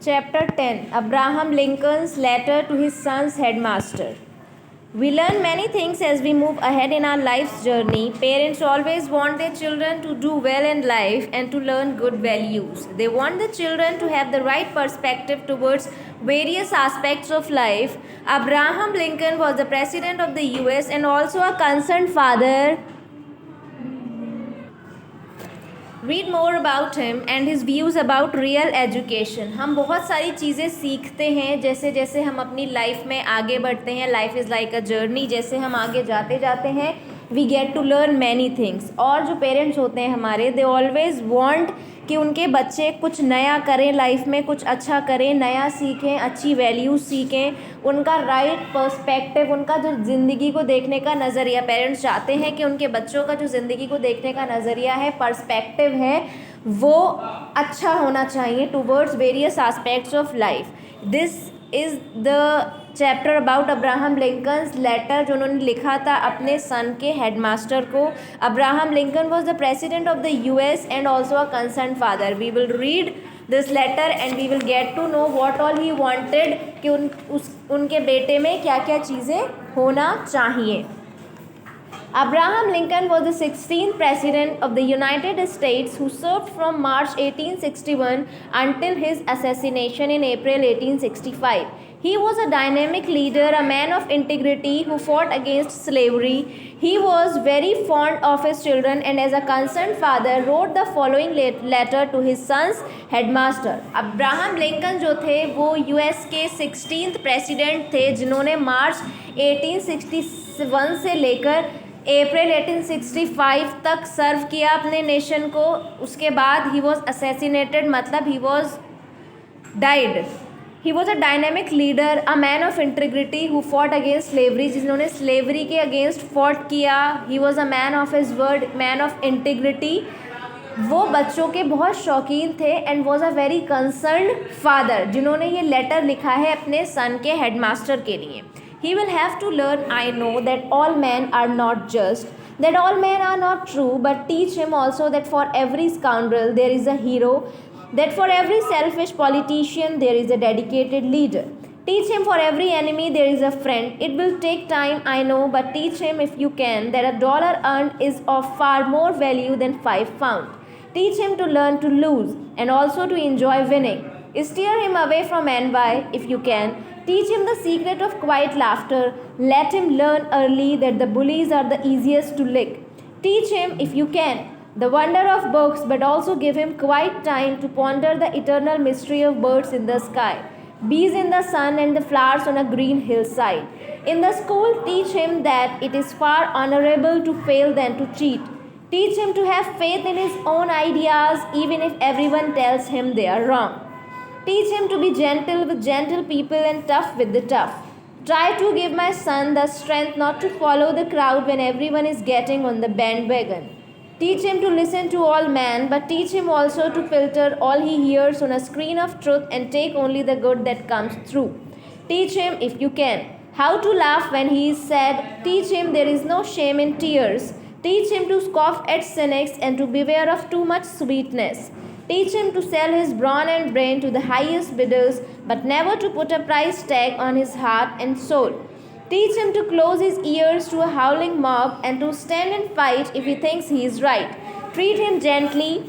Chapter 10, Abraham Lincoln's Letter to His Son's Headmaster. We learn many things as we move ahead in our life's journey. Parents always want their children to do well in life and to learn good values. They want the children to have the right perspective towards various aspects of life. Abraham Lincoln was the President of the US and also a concerned father. Read more about him and his views about real education. हम बहुत सारी चीज़ें सीखते हैं जैसे जैसे हम अपनी लाइफ में आगे बढ़ते हैं. Life is like a journey. जैसे हम आगे जाते जाते हैं we get to learn many things. और जो पेरेंट्स होते हैं हमारे, दे ऑलवेज़ वांट कि उनके बच्चे कुछ नया करें लाइफ में, कुछ अच्छा करें, नया सीखें, अच्छी वैल्यूज़ सीखें, उनका राइट पर्सपेक्टिव, उनका जो ज़िंदगी को देखने का नज़रिया. पेरेंट्स चाहते हैं कि उनके बच्चों का जो ज़िंदगी को देखने का नज़रिया है, पर्सपेक्टिव है, वो अच्छा होना चाहिए towards various aspects of life. This is the chapter about Abraham Lincoln's letter जो उन्होंने लिखा था अपने सन के हेडमास्टर को. Abraham Lincoln was the president of the US and also a concern father. We will read this letter and we will get to know what all he wanted कि उनके बेटे में क्या क्या चीज़ें होना चाहिए. Abraham Lincoln was the 16th President of the United States who served from March 1861 until his assassination in April 1865. He was a dynamic leader, a man of integrity who fought against slavery. He was very fond of his children and as a concerned father wrote the following letter to his son's headmaster. Abraham Lincoln जो थे वो US के 16th President थे जिन्होंने मार्च 1861 से लेकर अप्रैल 1865 तक सर्व किया अपने नेशन को. उसके बाद ही वॉज असैसिनेटेड, मतलब he was died. He was a dynamic leader, a man of integrity who fought against slavery, जिन्होंने स्लेवरी के अगेंस्ट फॉट किया. He was a man of his word, man of integrity. वो बच्चों के बहुत शौकीन थे and was a very concerned father, जिन्होंने ये लेटर लिखा है अपने सन के हेडमास्टर के लिए. He will have to learn, I know, that all men are not just, that all men are not true, but teach him also that for every scoundrel there is a hero, that for every selfish politician there is a dedicated leader. Teach him for every enemy there is a friend. It will take time, I know, but teach him if you can that a dollar earned is of far more value than 5 pounds. Teach him to learn to lose and also to enjoy winning. Steer him away from envy if you can. Teach him the secret of quiet laughter. Let him learn early that the bullies are the easiest to lick. Teach him, if you can, the wonder of books, but also give him quiet time to ponder the eternal mystery of birds in the sky, bees in the sun, and the flowers on a green hillside. In the school, teach him that it is far honorable to fail than to cheat. Teach him to have faith in his own ideas, even if everyone tells him they are wrong. Teach him to be gentle with gentle people and tough with the tough. Try to give my son the strength not to follow the crowd when everyone is getting on the bandwagon. Teach him to listen to all men, but teach him also to filter all he hears on a screen of truth and take only the good that comes through. Teach him, if you can, how to laugh when he is sad. Teach him there is no shame in tears. Teach him to scoff at cynics and to beware of too much sweetness. Teach him to sell his brawn and brain to the highest bidders, but never to put a price tag on his heart and soul. Teach him to close his ears to a howling mob and to stand and fight if he thinks he is right. Treat him gently,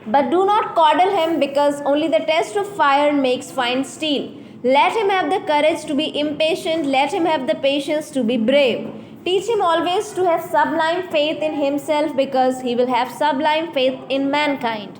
but do not coddle him, because only the test of fire makes fine steel. Let him have the courage to be impatient. Let him have the patience to be brave. Teach him always to have sublime faith in himself, because he will have sublime faith in mankind.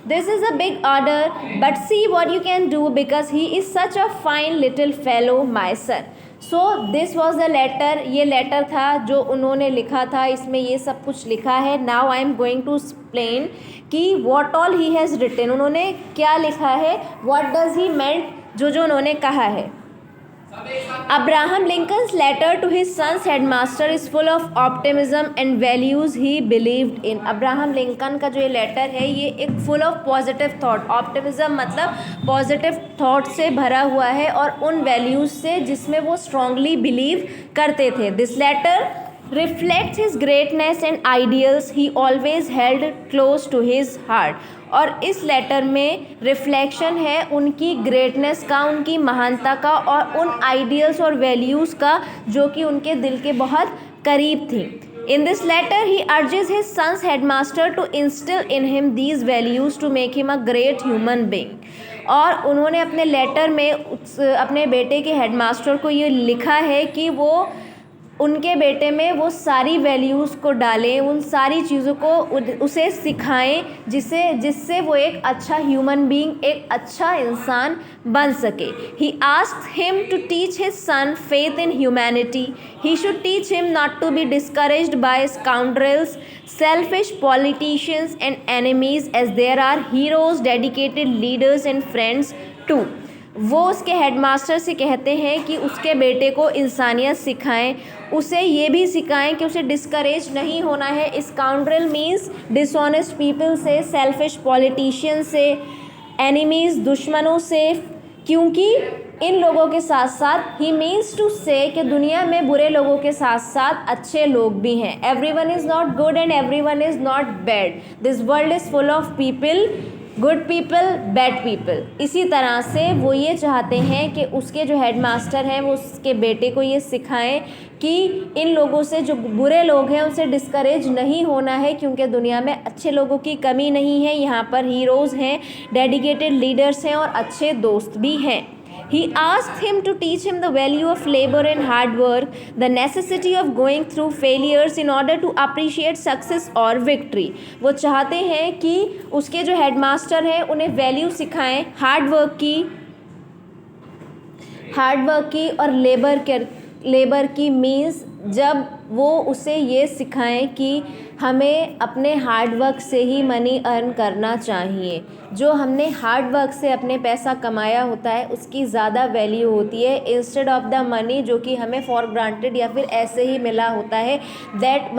This is a big order, but see what you can do, because he is such a fine little fellow, my son. So this was the letter. ये letter था जो उन्होंने लिखा था. इसमें ये सब कुछ लिखा है. Now I am going to explain कि what all he has written. उन्होंने क्या लिखा है, what does he meant, जो उन्होंने कहा है. Abraham Lincoln's letter to his son's headmaster is full of optimism and values he believed in. Abraham Lincoln का जो ये लेटर है ये एक full of positive thought. Optimism मतलब positive thought से भरा हुआ है और उन values से जिसमें वो strongly believe करते थे. This letter reflects his greatness and ideals he always held close to his heart। और इस लेटर में रिफ्लेक्शन है उनकी ग्रेटनेस का, उनकी महानता का और उन आइडियल्स और वैल्यूज़ का जो कि उनके दिल के बहुत करीब थी। In this letter, he urges his son's headmaster to instill in him these values to make him a great human being। और उन्होंने अपने लेटर में अपने बेटे के हेडमास्टर को ये लिखा है कि वो उनके बेटे में वो सारी वैल्यूज़ को डालें, उन सारी चीज़ों को उसे सिखाएं जिससे वो एक अच्छा ह्यूमन बीइंग, एक अच्छा इंसान बन सके। He asked him to teach his son faith in humanity. He should teach him not to be discouraged by scoundrels, selfish politicians and enemies, as there are heroes, dedicated leaders and friends too। वो उसके headmaster से कहते हैं कि उसके बेटे को इंसानियत सिखाएं, उसे ये भी सिखाएं कि उसे डिस्करेज नहीं होना है स्काउंड्रल मीन्स डिसऑनेस्ट पीपल से, सेल्फिश पॉलिटिशियन से, एनिमीज़ दुश्मनों से, क्योंकि इन लोगों के साथ साथ ही मीन्स टू से कि दुनिया में बुरे लोगों के साथ साथ अच्छे लोग भी हैं। Everyone is not good and everyone is not bad. This world is full of people, good people, bad people. इसी तरह से वो ये चाहते हैं कि उसके जो हेडमास्टर हैं वो उसके बेटे को ये सिखाएं कि इन लोगों से, जो बुरे लोग हैं, उनसे डिस्करेज नहीं होना है, क्योंकि दुनिया में अच्छे लोगों की कमी नहीं है। यहाँ पर हीरोज़ हैं, डेडिकेटेड लीडर्स हैं और अच्छे दोस्त भी हैं। He asked him to teach him the value of labor and hard work, the necessity of going through failures in order to appreciate success or victory। वो चाहते हैं कि उसके जो हेडमास्टर हैं उन्हें वैल्यू सिखाएं हार्ड वर्क की और लेबर की मीन्स जब वो उसे ये सिखाएं कि हमें अपने हार्ड वर्क से ही मनी अर्न करना चाहिए। जो हमने हार्ड वर्क से अपने पैसा कमाया होता है उसकी ज़्यादा वैल्यू होती है इंस्टेड ऑफ द मनी जो कि हमें फॉर ग्रांटेड या फिर ऐसे ही मिला होता है। That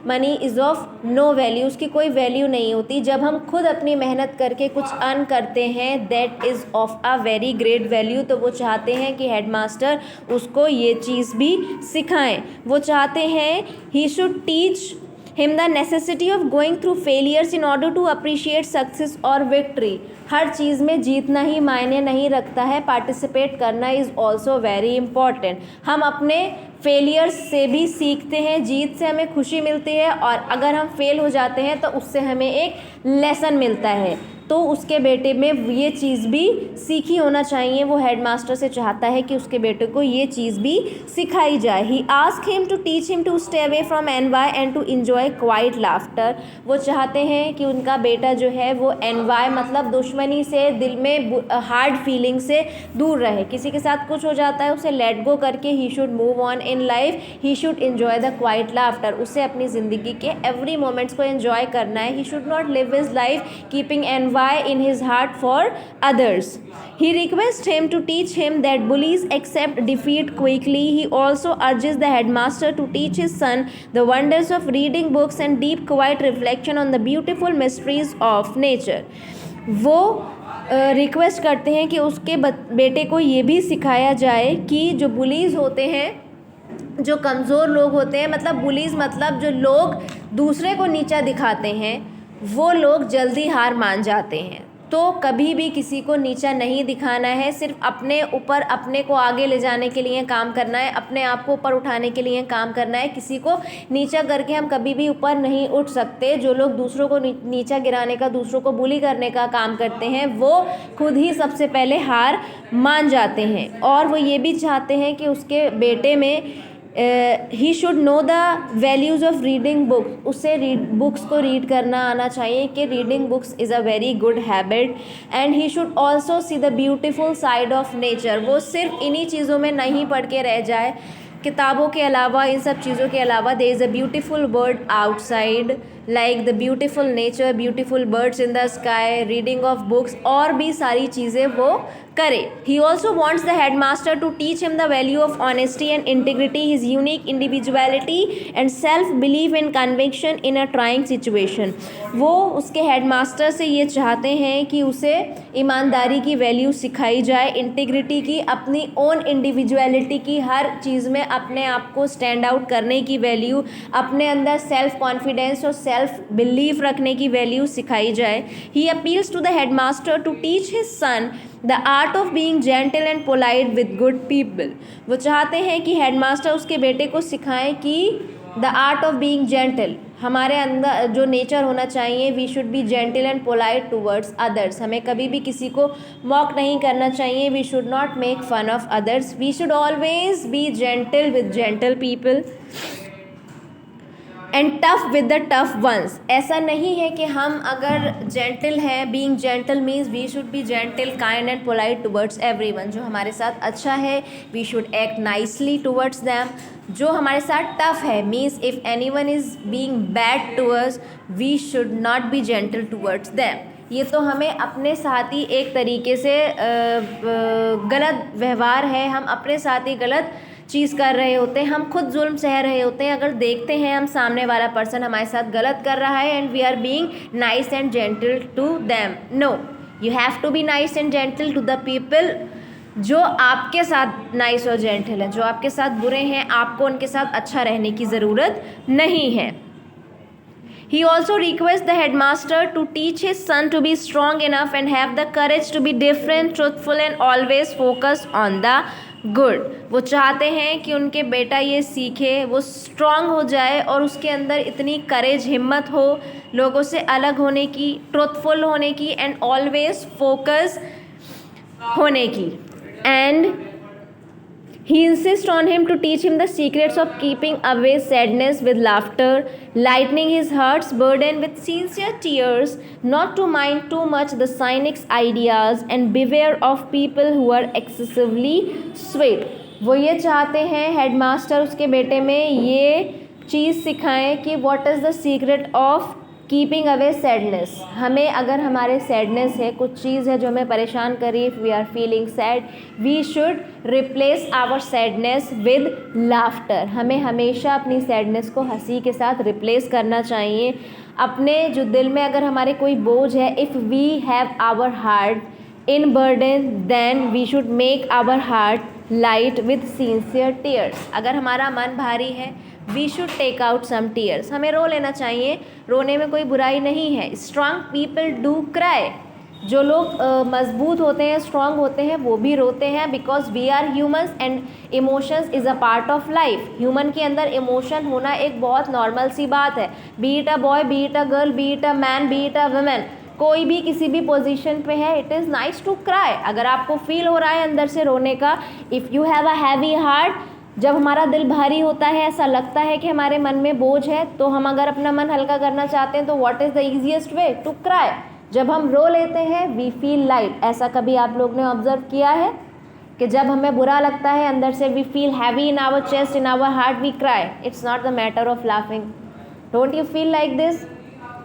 money is of no value, उसकी कोई वैल्यू नहीं होती। जब हम खुद अपनी मेहनत करके कुछ अर्न करते हैं that is of a very great value. तो वो चाहते हैं कि हेडमास्टर उसको ये चीज़ भी सिखाएं। वो चाहते हैं ही should teach him the necessity of going through failures in order to appreciate success और victory। हर चीज़ में जीतना ही मायने नहीं रखता है, पार्टिसिपेट करना इज़ ऑल्सो वेरी इम्पॉर्टेंट। हम अपने फेलियर्स से भी सीखते हैं, जीत से हमें खुशी मिलती है और अगर हम फेल हो जाते हैं तो उससे हमें एक लेसन मिलता है। तो उसके बेटे में ये चीज़ भी सीखी होना चाहिए। वो हेडमास्टर से चाहता है कि उसके बेटे को ये चीज़ भी सिखाई जाए। He ask him to teach him to stay away from envy and to enjoy quiet laughter. वो चाहते हैं कि उनका बेटा जो है वो एनवाई मतलब दुश्मनी से, दिल में हार्ड फीलिंग से दूर रहे। किसी के साथ कुछ हो जाता है उसे लेट गो करके he should move on in life, he should enjoy the quite laughter. उसे अपनी ज़िंदगी के एवरी मोमेंट्स को एन्जॉय करना है। He should not live his life keeping NY in his heart for others। He requests him to teach him that bullies accept defeat quickly। He also urges the headmaster to teach his son the wonders of reading books and deep quiet reflection on the beautiful mysteries of nature। वो request करते हैं कि उसके बेटे को ये भी सिखाया जाए कि जो बुलीज़ होते हैं, जो कमज़ोर लोग होते हैं, मतलब बुलीज़ मतलब जो लोग दूसरे को नीचा दिखाते हैं, वो लोग जल्दी हार मान जाते हैं। तो कभी भी किसी को नीचा नहीं दिखाना है, सिर्फ अपने ऊपर, अपने को आगे ले जाने के लिए काम करना है, अपने आप को ऊपर उठाने के लिए काम करना है। किसी को नीचा करके हम कभी भी ऊपर नहीं उठ सकते। जो लोग दूसरों को नीचा गिराने का, दूसरों को बुली करने का काम करते हैं, वो खुद ही सबसे पहले हार मान जाते हैं। और वो ये भी चाहते हैं कि उसके बेटे में he should know the values of reading books. उसे बुक्स को रीड करना आना चाहिए कि reading books is a very good habit. And he should also see the beautiful side of nature. वो सिर्फ इन्हीं चीज़ों में नहीं पढ़ के रह जाए, किताबों के अलावा, इन सब चीज़ों के अलावा there is a beautiful world outside. Like the beautiful nature, beautiful birds in the sky, reading of books, और भी सारी चीज़ें वो करे. He also wants the headmaster to teach him the value of honesty and integrity, his unique individuality and self-belief and conviction in a trying situation. वो उसके headmaster से ये चाहते हैं कि उसे ईमानदारी की वैल्यू सिखाई जाए, इंटीग्रिटी की, अपनी ओन इंडिविजुअलिटी की, हर चीज़ में अपने आप को स्टैंड आउट करने की वैल्यू, अपने अंदर सेल्फ कॉन्फिडेंस और सेल्फ बिलीफ रखने की वैल्यू सिखाई जाए. He appeals to the headmaster to teach his son the art of being gentle and polite with good people. वो चाहते हैं कि हेडमास्टर उसके बेटे को सिखाएं कि the art of being gentle, हमारे अंदर जो नेचर होना चाहिए, we should be gentle and polite towards others. हमें कभी भी किसी को मॉक नहीं करना चाहिए. We should not make fun of others. We should always be gentle with gentle people and tough with the tough ones. ऐसा नहीं है कि हम अगर जेंटल हैं, being gentle means we should be gentle, kind and polite towards everyone. जो हमारे साथ अच्छा है, we should act nicely towards them. जो हमारे साथ टफ है means if anyone is being bad to us, we should not be gentle towards them. ये तो हमें अपने साथ ही एक तरीके से गलत व्यवहार है, हम अपने साथ ही गलत चीज़ कर रहे होते हैं, हम खुद जुल्म सह रहे होते हैं. अगर देखते हैं हम सामने वाला पर्सन हमारे साथ गलत कर रहा है and we are being nice and gentle to them. No, you have to be nice and gentle to the people जो आपके साथ नाइस और जेंटल हैं. जो आपके साथ बुरे हैं, आपको उनके साथ अच्छा रहने की ज़रूरत नहीं है. He also requests the headmaster to teach his son to be strong enough and have the courage to be different, truthful and always focused on the good. वो चाहते हैं कि उनके बेटा ये सीखे, वो स्ट्रांग हो जाए और उसके अंदर इतनी करेज, हिम्मत हो लोगों से अलग होने की, ट्रुथफुल होने की एंड ऑलवेज फोकस होने की. And he insists on him to teach him the secrets of keeping away sadness with laughter, lightening his heart's burden with sincere tears, not to mind too much the cynic's ideas, and beware of people who are excessively sweet. वो ये चाहते हैं headmaster उसके बेटे में ये चीज़ सिखाएं कि what is the secret of keeping away sadness. हमें अगर हमारे सैडनेस है, कुछ चीज़ है जो हमें परेशान करी, if we are feeling sad, we should replace our sadness with laughter. हमें हमेशा अपनी सैडनेस को हंसी के साथ रिप्लेस करना चाहिए. अपने जो दिल में अगर हमारे कोई बोझ है, if we have our heart in burden, then we should make our heart light with sincere tears. अगर हमारा मन भारी है, we should take out some tears. हमें रो लेना चाहिए, रोने में कोई बुराई नहीं है. Strong people do cry. जो लोग मजबूत होते हैं, स्ट्रांग होते हैं, वो भी रोते हैं, because we are humans and emotions is a part of life. Human के अंदर इमोशन होना एक बहुत नॉर्मल सी बात है. Be it a boy, be it a girl, be it a man, be it a woman, कोई भी किसी भी पोजीशन पे है, it is nice to cry. अगर आपको फील हो रहा है अंदर से रोने का, if you have a heavy heart, जब हमारा दिल भारी होता है, ऐसा लगता है कि हमारे मन में बोझ है, तो हम अगर अपना मन हल्का करना चाहते हैं तो what is the easiest way to cry. जब हम रो लेते हैं वी फील लाइट. ऐसा कभी आप लोग ने ऑब्जर्व किया है कि जब हमें बुरा लगता है अंदर से, we feel heavy in our chest, in our heart, we cry. It's not the matter of laughing. Don't you feel like this?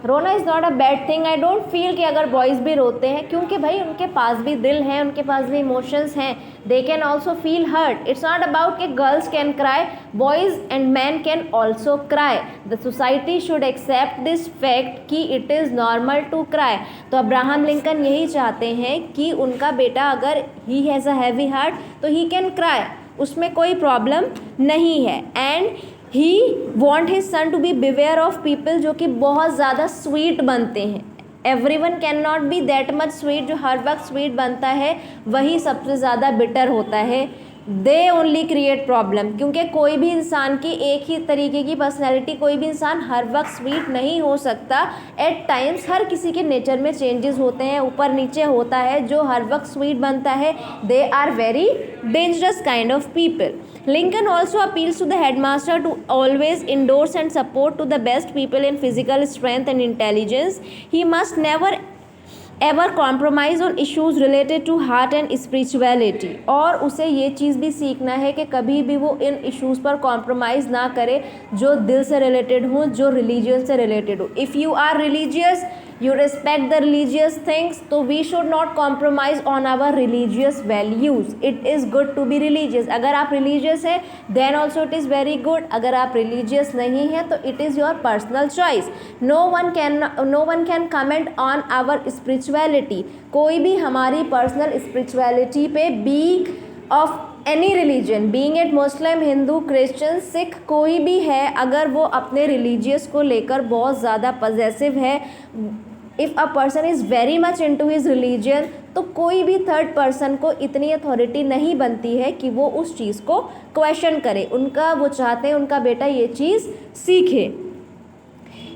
रोना is not a bad thing. I don't feel कि अगर बॉयज़ भी रोते हैं, क्योंकि भाई उनके पास भी दिल हैं, उनके पास भी इमोशंस हैं, they can also feel hurt. It's not about कि girls can cry, boys and man can also cry. The society should accept this fact कि it is normal to cry. तो अब्राहम लिंकन यही चाहते हैं कि उनका बेटा अगर he has a heavy heart तो ही कैन क्राई, उसमें कोई प्रॉब्लम नहीं है. And he want his son to be beware of people जो कि बहुत ज़्यादा स्वीट बनते हैं. Everyone can not be that much sweet. जो हर वक्त स्वीट बनता है वही सबसे ज़्यादा बिटर होता है. They only create problem. क्योंकि कोई भी इंसान की एक ही तरीके की पर्सनैलिटी, कोई भी इंसान हर वक्त स्वीट नहीं हो सकता. एट टाइम्स हर किसी के नेचर में चेंजेस होते हैं, ऊपर नीचे होता है. जो हर वक्त स्वीट बनता है, they are very dangerous kind of people. Lincoln also appeals to the headmaster to always endorse and support to the best people in physical strength and intelligence. He must never ever compromise on issues related to heart and spirituality, और उसे ये चीज़ भी सीखना है कि कभी भी वो इन इश्यूज़ पर कॉम्प्रोमाइज़ ना करे जो दिल से रिलेटेड हों, जो रिलीजन से रिलेटेड हो. If you are religious, you respect the religious things, तो we should not compromise on our religious values. It is good to be religious. अगर आप religious है then also it is very good. अगर आप religious नहीं है तो it is your personal choice. No one can comment on our spirituality. कोई भी हमारी personal spirituality पे being of any religion, being it Muslim, Hindu, Christian, Sikh, कोई भी है, अगर वो अपने रिलीजियस को लेकर बहुत ज़्यादा पॉजेसिव है, if a person is very much into his religion, तो कोई भी थर्ड पर्सन को इतनी अथॉरिटी नहीं बनती है कि वो उस चीज़ को क्वेश्चन करे. उनका वो चाहते हैं उनका बेटा ये चीज़ सीखे.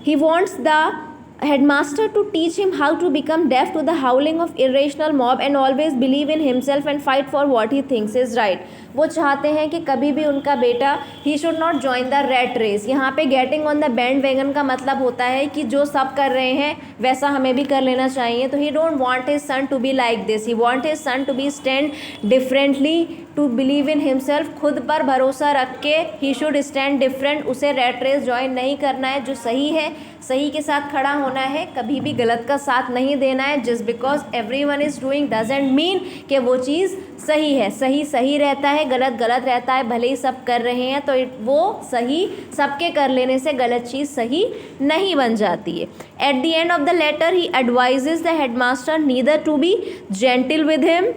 He wants the headmaster to teach him how to become deaf to the howling of irrational mob and always believe in himself and fight for what he thinks is right. वो चाहते हैं कि कभी भी उनका बेटा he should not join the rat race. यहाँ पे getting on the bandwagon का मतलब होता है कि जो सब कर रहे हैं वैसा हमें भी कर लेना चाहिए. तो he don't want his son to be like this. He want his son to be stand differently, to believe in himself. खुद पर भरोसा रख के he should stand different. उसे rat race ज्वाइन नहीं करना है. जो सही है सही के साथ खड़ा होना है, कभी भी गलत का साथ नहीं देना है. Just because everyone is doing doesn't mean कि वो चीज़ सही है. सही सही रहता है, गलत गलत रहता है. भले ही सब कर रहे हैं तो वो सही सबके कर लेने से गलत चीज़ सही नहीं बन जाती है. At the end of the letter he advises the headmaster neither to be gentle with him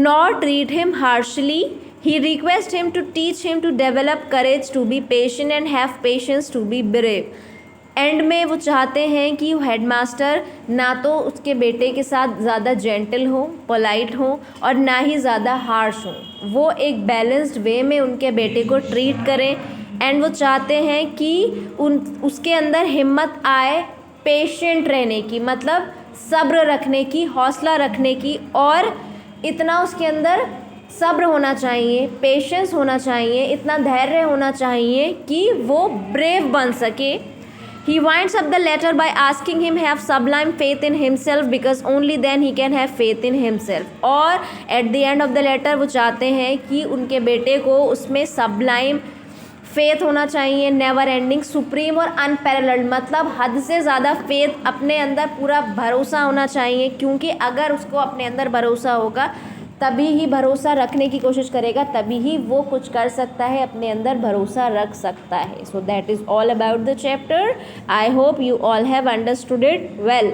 nor treat him harshly. He requests him to teach him to develop courage, to be patient and have patience, to be brave. And में वो चाहते हैं कि headmaster ना तो उसके बेटे के साथ ज़्यादा जेंटल हो, पोलाइट हो, और ना ही ज़्यादा हार्श हो. वो एक बैलेंस्ड वे में उनके बेटे को ट्रीट करें. एंड वो चाहते हैं कि उसके अंदर हिम्मत आए पेशेंट रहने की, मतलब सब्र रखने की, हौसला रखने की, और इतना उसके अंदर सब्र होना चाहिए, पेशेंस होना चाहिए, इतना धैर्य होना चाहिए कि वो ब्रेव बन सके. He winds up the letter by asking him have sublime faith in himself because only then he can have faith in himself. और at the end of the letter वो चाहते हैं कि उनके बेटे को उसमें sublime फेथ होना चाहिए, नेवर एंडिंग, सुप्रीम और अनपैरेलल्ड, मतलब हद से ज़्यादा फेथ, अपने अंदर पूरा भरोसा होना चाहिए. क्योंकि अगर उसको अपने अंदर भरोसा होगा तभी ही भरोसा रखने की कोशिश करेगा, तभी ही वो कुछ कर सकता है, अपने अंदर भरोसा रख सकता है. So that is all about the chapter. I hope you all have understood it well.